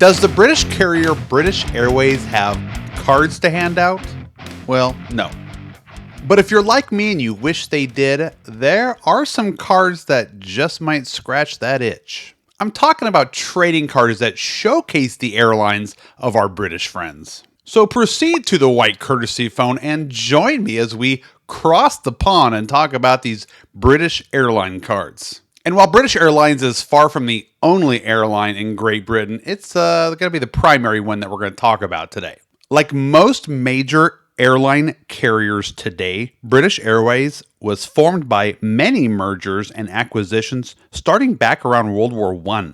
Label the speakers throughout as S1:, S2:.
S1: Does the British carrier British Airways have cards to hand out? Well, no. But if you're like me and you wish they did, there are some cards that just might scratch that itch. I'm talking about trading cards that showcase the airlines of our British friends. So proceed to the white courtesy phone and join me as we cross the pond and talk about these British airline cards. And while British Airlines is far from the only airline in Great Britain, it's going to be the primary one that we're going to talk about today. Like most major airline carriers today, British Airways was formed by many mergers and acquisitions starting back around World War I.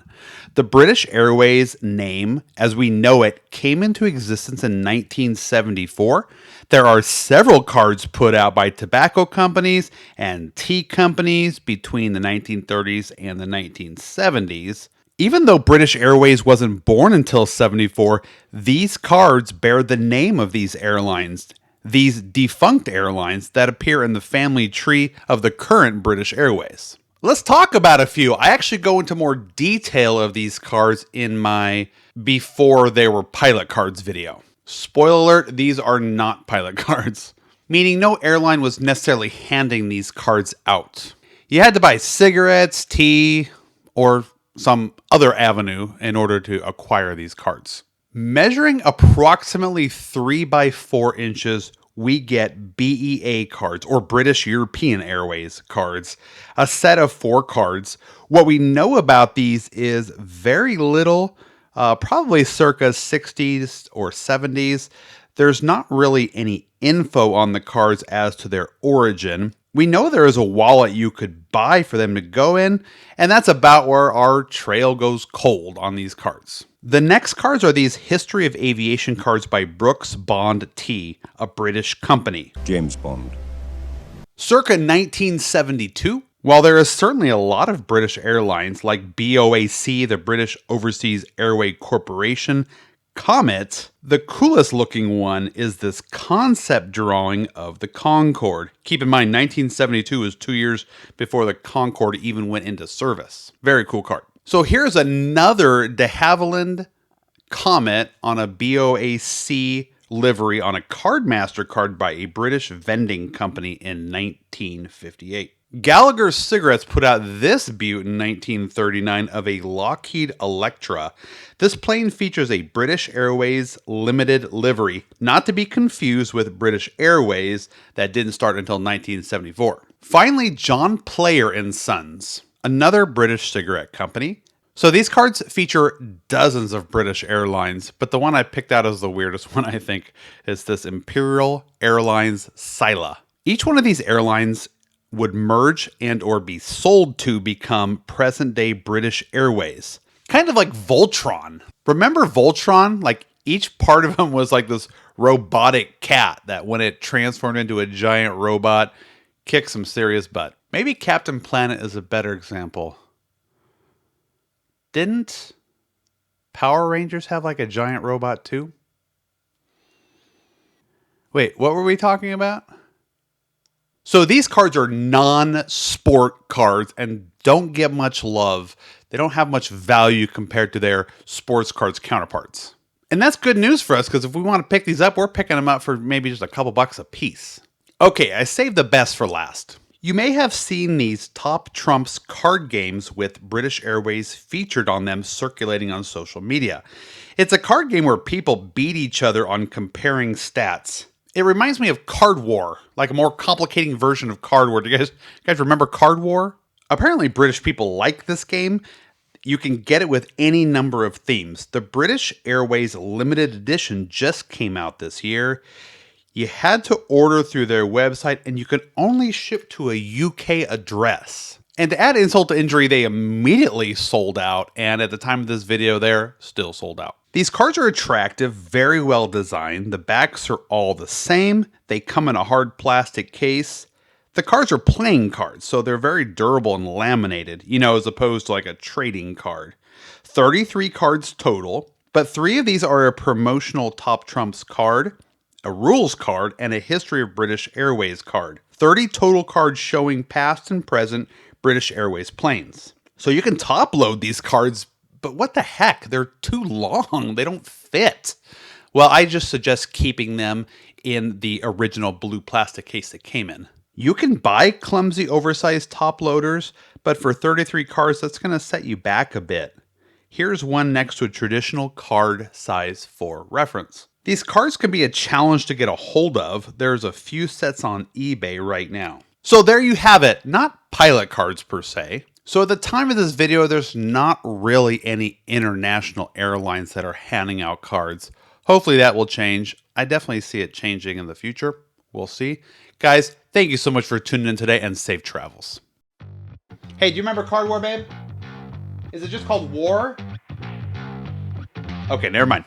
S1: The British Airways name, as we know it, came into existence in 1974. There are several cards put out by tobacco companies and tea companies between the 1930s and the 1970s. Even though British Airways wasn't born until 74, these cards bear the name of these airlines, these defunct airlines that appear in the family tree of the current British Airways. Let's talk about a few. I actually go into more detail of these cards in my before they were pilot cards video. Spoiler alert, these are not pilot cards, meaning no airline was necessarily handing these cards out. You had to buy cigarettes, tea, or some other avenue in order to acquire these cards. Measuring approximately 3 by 4 inches, we get BEA cards, or British European Airways cards, a set of 4 cards. What we know about these is very little, probably circa 60s or 70s. There's not really any info on the cards as to their origin. We know there is a wallet you could buy for them to go in, and that's about where our trail goes cold on these cards. The next cards are these History of Aviation cards by Brooks Bond T, a British company.
S2: James Bond.
S1: Circa 1972, while there is certainly a lot of British airlines like BOAC, the British Overseas Airway Corporation, Comet, the coolest looking one is this concept drawing of the Concorde. Keep in mind, 1972 is 2 years before the Concorde even went into service. Very cool card. So here's another de Havilland Comet on a BOAC livery on a Cardmaster card by a British vending company in 1958. Gallagher Cigarettes put out this beaut in 1939 of a Lockheed Electra. This plane features a British Airways limited livery, not to be confused with British Airways that didn't start until 1974. Finally, John Player and Sons, another British cigarette company. So these cards feature dozens of British airlines, but the one I picked out as the weirdest one, I think, is this Imperial Airlines Sila. Each one of these airlines would merge and or be sold to become present-day British Airways. Kind of like Voltron. Remember Voltron? Like each part of them was like this robotic cat that when it transformed into a giant robot, kicked some serious butt. Maybe Captain Planet is a better example. Didn't Power Rangers have like a giant robot too? Wait, what were we talking about? So these cards are non-sport cards and don't get much love. They don't have much value compared to their sports cards counterparts. And that's good news for us because if we want to pick these up, we're picking them up for maybe just a couple bucks a piece. Okay, I saved the best for last. You may have seen these Top Trumps card games with British Airways featured on them circulating on social media. It's a card game where people beat each other on comparing stats. It reminds me of Card War, like a more complicating version of Card War. Do you guys remember Card War? Apparently British people like this game. You can get it with any number of themes. The British Airways limited edition just came out this year. You had to order through their website and you could only ship to a UK address. And to add insult to injury, they immediately sold out. And at the time of this video, they're still sold out. These cards are attractive, very well designed. The backs are all the same. They come in a hard plastic case. The cards are playing cards, so they're very durable and laminated, as opposed to like a trading card. 33 cards total, but 3 of these are a promotional Top Trumps card, a rules card, and a History of British Airways card. 30 total cards showing past and present British Airways planes. So you can top load these cards but what the heck? They're too long. They don't fit. Well, I just suggest keeping them in the original blue plastic case they came in. You can buy clumsy, oversized top loaders, but for 33 cards, that's going to set you back a bit. Here's one next to a traditional card size for reference. These cards can be a challenge to get a hold of. There's a few sets on eBay right now. So there you have it. Not pilot cards per se. So at the time of this video, there's not really any international airlines that are handing out cards. Hopefully that will change. I definitely see it changing in the future. We'll see. Guys, thank you so much for tuning in today and safe travels. Hey, do you remember Card War, babe? Is it just called War? Okay, never mind.